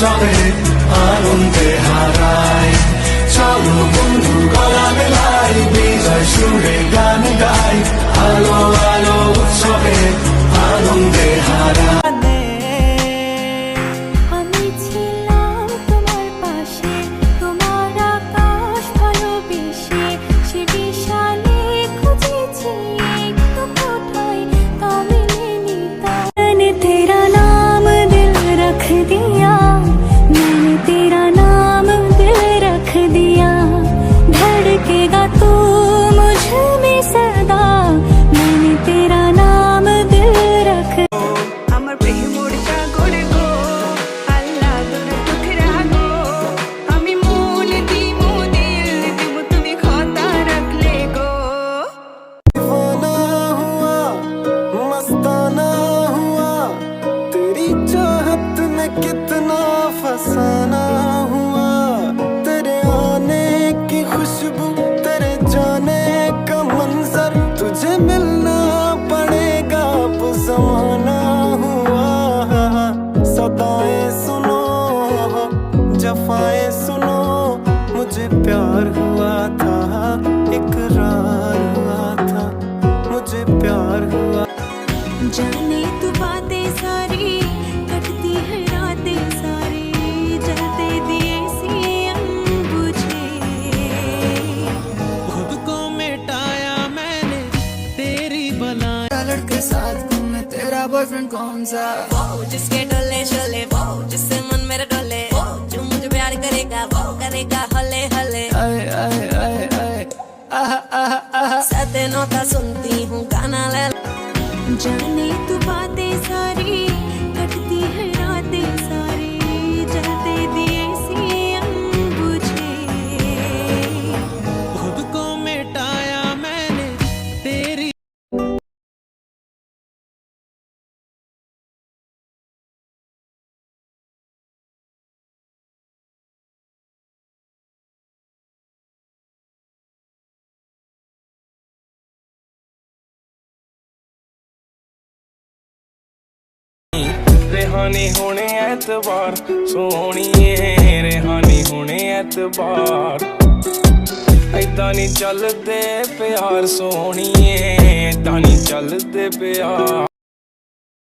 উৎসবে আনন্দে হারাই। চলো বন্ধু গলা মেলাই, বিজয় সুরে গান গাই। আলো আলো উৎসবে আনন্দে হারাই। कितना फसाना हुआ, तेरे आने की खुशबू, तेरे जाने का मंजर, तुझे मिलना पड़ेगा अब ज़माना हुआ। सदाएं सुनो, जफाएं सुनो, मुझे प्यार हुआ था, इकरार हुआ था, मुझे प्यार हुआ। जाने तू बातें सारी कटती है रातें सारी, जलते दिए सियम बुझे। खुद को मिटाया मैंने तेरी बनाया। लड़के साथ घूमे तेरा बॉयफ्रेंड कौन सा? वो जिसके डोले शोले, वो जिससे मन मेरा डोले, वो जो मुझे प्यार करेगा, वो करेगा हले हले। आए आए आए आए आहा आहा आहा। सते नोता सुनती हूँ गाना ले। जाने तू बातें सारी कटती है रातें सारी, जलते दिए सियम बुझे। खुद को मिटाया मैंने तेरी। रेहानी होने एतबार सोहणीए, रेहानी होने एतबार। ऐदां नी चलदे प्यार सोहणीए, ऐदां नी चलदे प्यार।